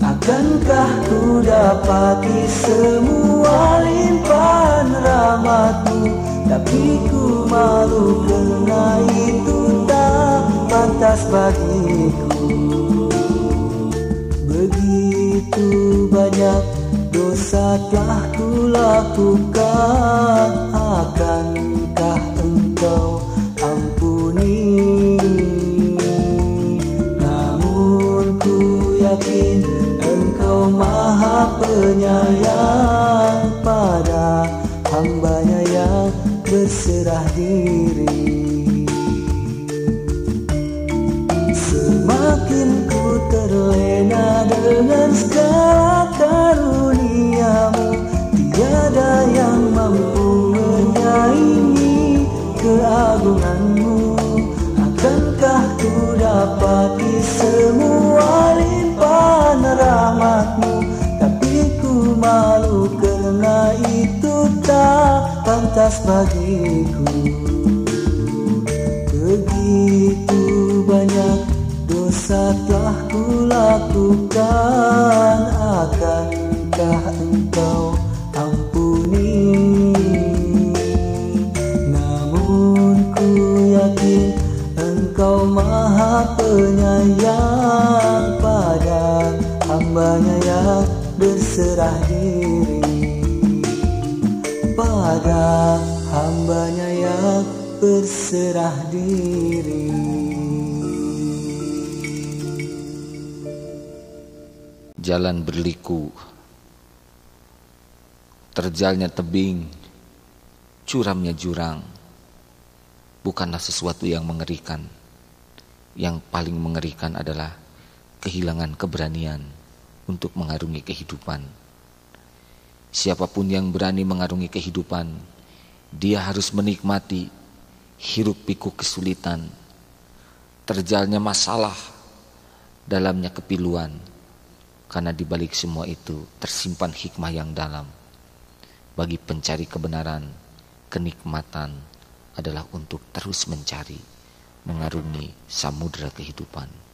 Akankah ku dapati semua limpahan rahmatmu? Tapi ku malu karena itu tak pantas bagiku. Begitu banyak dosa telah ku lakukan, akankah engkau ampuni? Namun ku yakin engkau maha penyayang pada hambanya yang berserah diri. Semakin ku terlena dengan segala karuniamu, tiada yang mampu menyaingi keagunganmu. Akankah ku dapati semua limpahan rahmatmu? Tapi ku malu karena itu tak pantas bagiku. Begitu banyak dosa telah ku lakukan, akankah engkau ampuni? Namun ku yakin engkau maha penyayang pada hambanya yang berserah diri. Pada hambanya yang berserah diri. Jalan berliku, terjalnya tebing, curamnya jurang, bukanlah sesuatu yang mengerikan. Yang paling mengerikan adalah kehilangan keberanian untuk mengarungi kehidupan. Siapapun yang berani mengarungi kehidupan, dia harus menikmati hiruk pikuk kesulitan, terjalnya masalah, dalamnya kepiluan. Karena di balik semua itu tersimpan hikmah yang dalam. Bagi pencari kebenaran, kenikmatan adalah untuk terus mencari, mengarungi samudera kehidupan.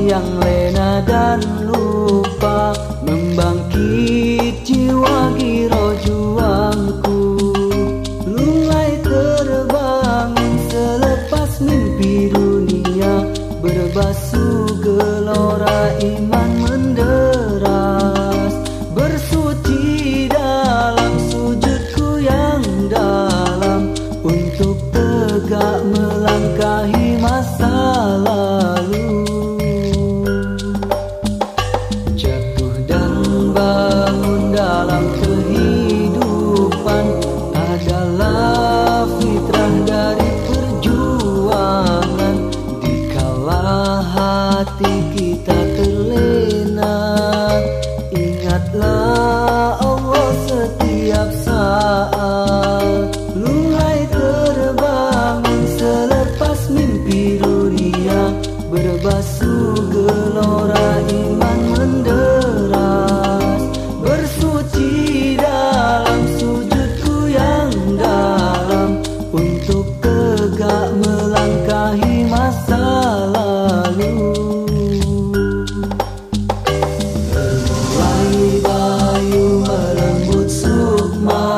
Yang lena dan lupa, membangkit jiwa giro juangku. Lunglai terbangun selepas mimpi dunia, berbasuh gelora iman menderas. Bersuci dalam sujudku yang dalam, untuk tegak melangkahi masa lalu. Dalam kehidupan adalah fitrah dari perjuangan. Dikala hati kita terlena, ingatlah Allah setiap saat. Lunglai terbangun selepas mimpi dunia, berbasuh gelora iman menderas. Bersuci dalam sujudku yang dalam, untuk tegak melangkahi masa lalu. Mulai bayu melembut sukma,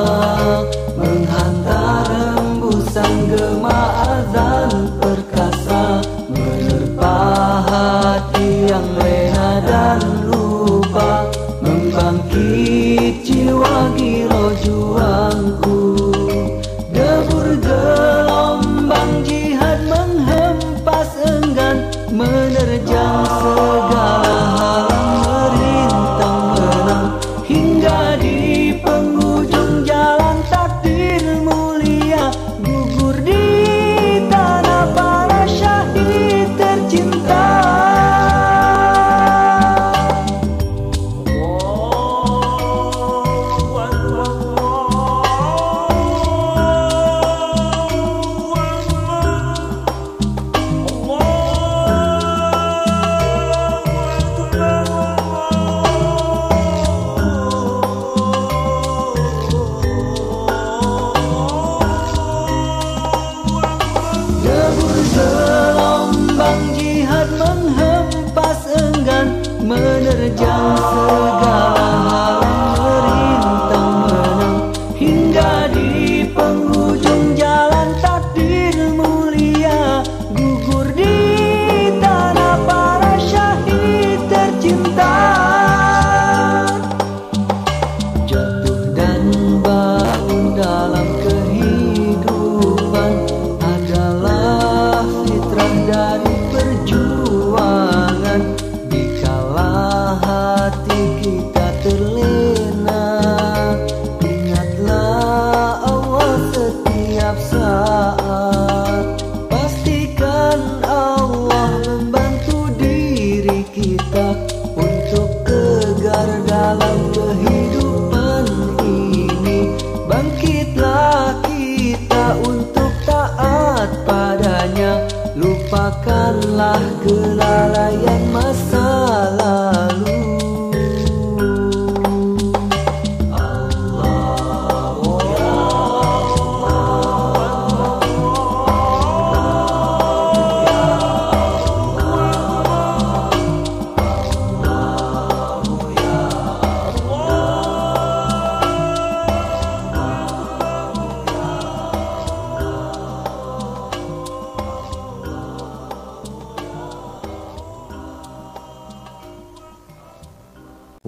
menghantar rembusan gema azan perkasa, menerpa hati yang lena dan lupa, membangkit jiwa giro juangku. Debur gelombang jihad menghempas enggan, menerjang segala halang, merintang menang hingga di penghujung jalan takdir mulia. lupakanlah kelalaian masa lalu.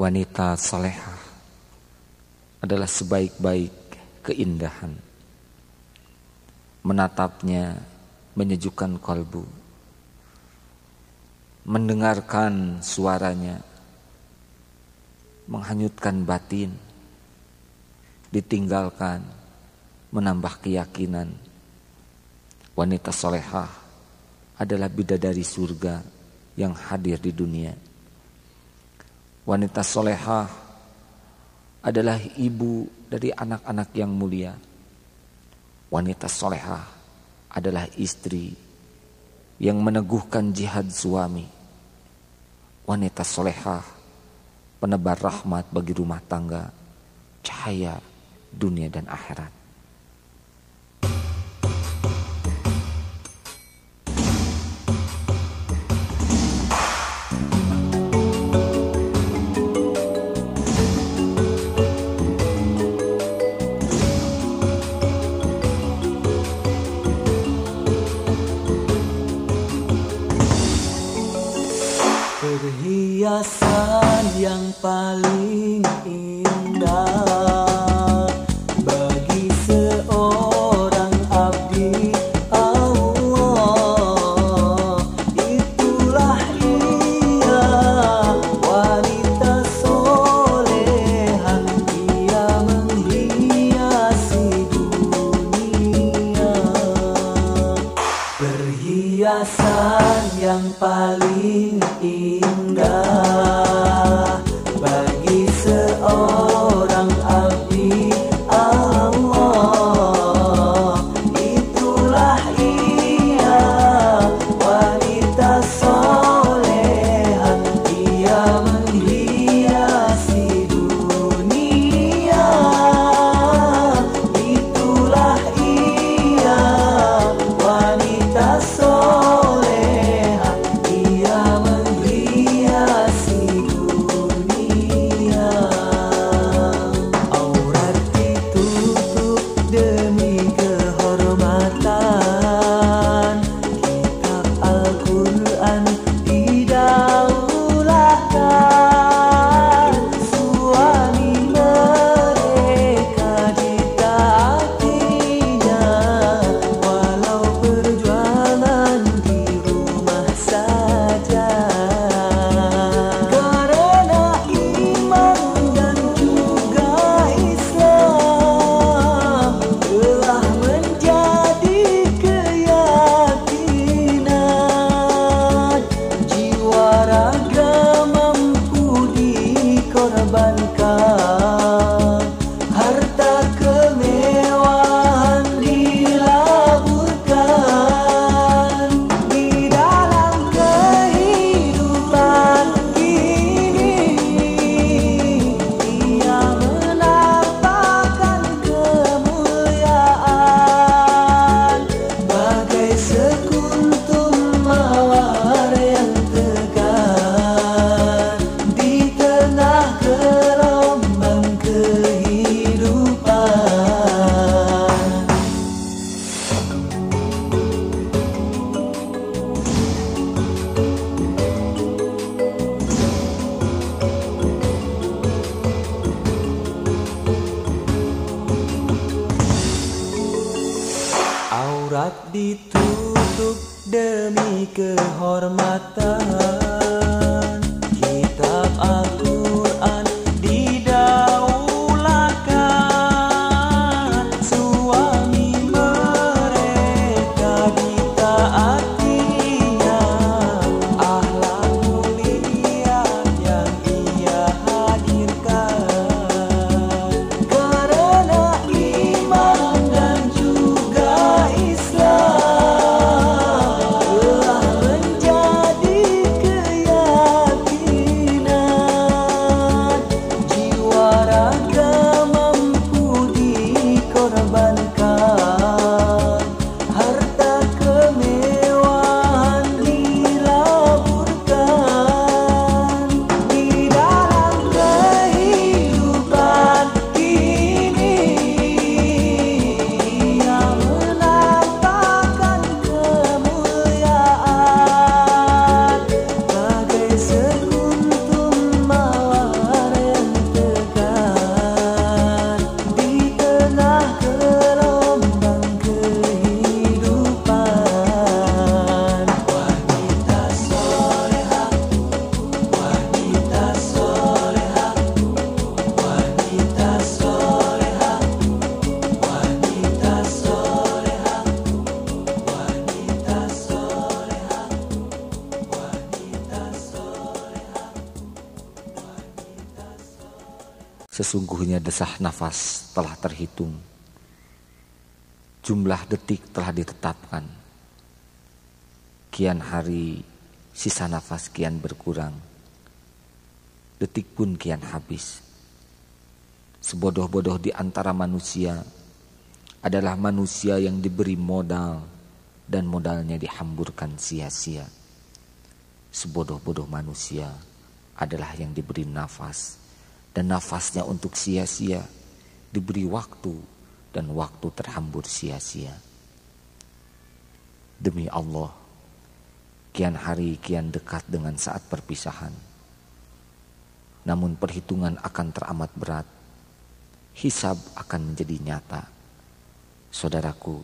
Wanita salehah adalah sebaik-baik keindahan. Menatapnya menyejukkan kalbu. Mendengarkan suaranya menghanyutkan batin. Ditinggalkan menambah keyakinan. Wanita salehah adalah bidadari surga yang hadir di dunia. Wanita solehah adalah ibu dari anak-anak yang mulia. Wanita solehah adalah istri yang meneguhkan jihad suami. Wanita solehah penebar rahmat bagi rumah tangga, cahaya dunia dan akhirat. Perhiasan yang paling indah bagi seorang abdi Allah, itulah ia wanita solehah, ia menghiasi dunia. Perhiasan yang paling indah bagi seorang abdi Allah, itulah ia wanita solehah, ia menghiasi dunia. Itulah ia wanita solehah, ia menghiasi dunia. Aurat ditutup demi kehormatan, kitab Al-Quran didaulahkan, suami mereka ditaatinya, walau perjuangan di rumah saja. Karena iman dan juga Islam telah menjadi keyakinan, jiwa raga mampu dikorbankan, harta kemewahan dilaburkan di dalam kehidupan ini. Ia menampakkan kemuliaan bagai sekuntum mawar yang tegar di tengah gelombang kehidupan. Aurat ditutup demi kehormatan, kitab Al-Quran didaulahkan, suami mereka ditaatinya, akhlak mulia yang ia hadirkan. Karena iman dan juga Islam telah Sesungguhnya desah nafas telah terhitung, jumlah detik telah ditetapkan. Kian hari sisa nafas kian berkurang, detik pun kian habis. Sebodoh-bodoh di antara manusia adalah manusia yang diberi modal dan modalnya dihamburkan sia-sia. Sebodoh-bodoh manusia adalah yang diberi nafas dan nafasnya untuk sia-sia, diberi waktu dan waktu terhambur sia-sia. Demi Allah, kian hari kian dekat dengan saat perpisahan. Namun perhitungan akan teramat berat, hisab akan menjadi nyata. Saudaraku,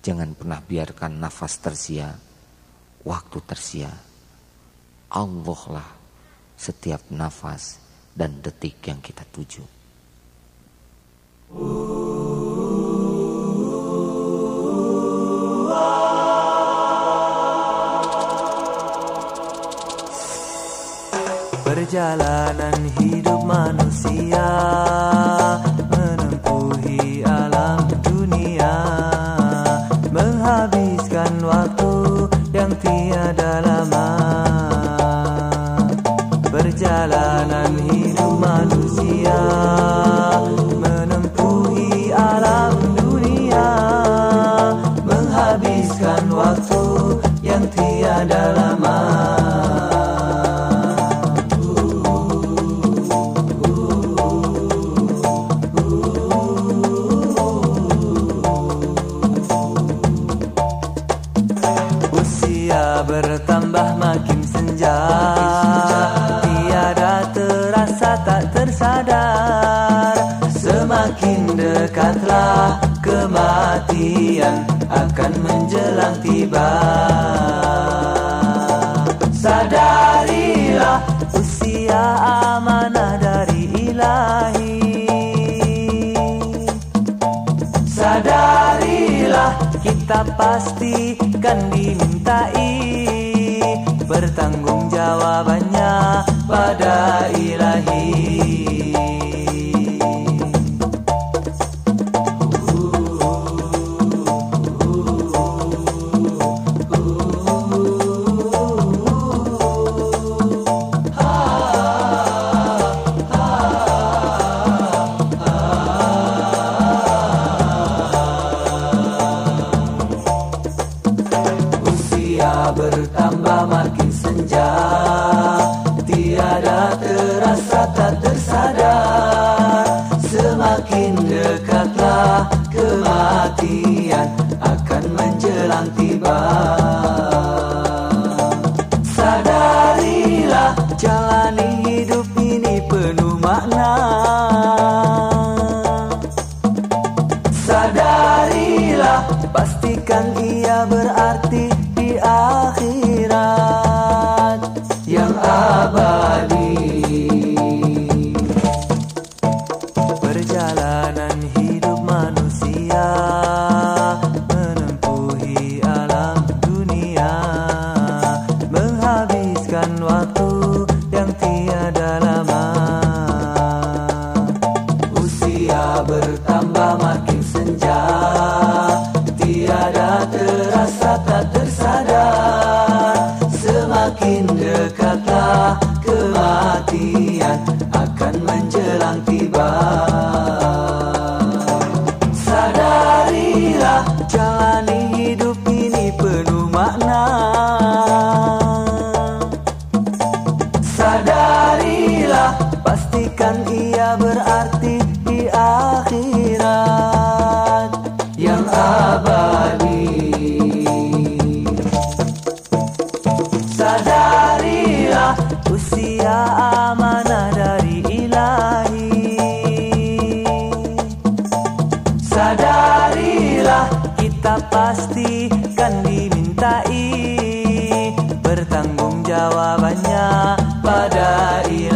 jangan pernah biarkan nafas tersia, waktu tersia. Allah lah setiap nafas dan detik yang kita tuju. Perjalanan hidup manusia menempuhi alam dunia, menghabiskan waktu yang tiada lama. Perjalanan hidup manusia menempuhi alam dunia, menghabiskan waktu yang tiada lama. Usia bertambah makin senja, tiada terasa tak tersadar. Semakin dekatlah kematian akan menjelang tiba. Sadarilah usia amanah dari Ilahi. Sadarilah kita pasti kan dimintai pertanggungjawabannya pada Ilahi. Bertambah makin senja, tiada terasa tak tersadar. Semakin dekatlah kematian akan menjelang tiba. Sadarilah jalani hidup ini penuh makna. Sadarilah pastikan ia berarti di akhirat yang abadi. Perjalanan hidup manusia menempuhi alam dunia, menghabiskan waktu yang tiada lama. Usia bertambah makin senja, tiada terasa tak tersadar. Semakin dekatlah kematian akan menjelang tiba. Sadarilah jalani hidup ini penuh makna. Sadarilah pastikan ia berarti di akhirat yang abadi. Sadarilah usia amanah dari Ilahi. Sadarilah kita pasti kan dimintai pertanggungjawabannya pada Ilahi.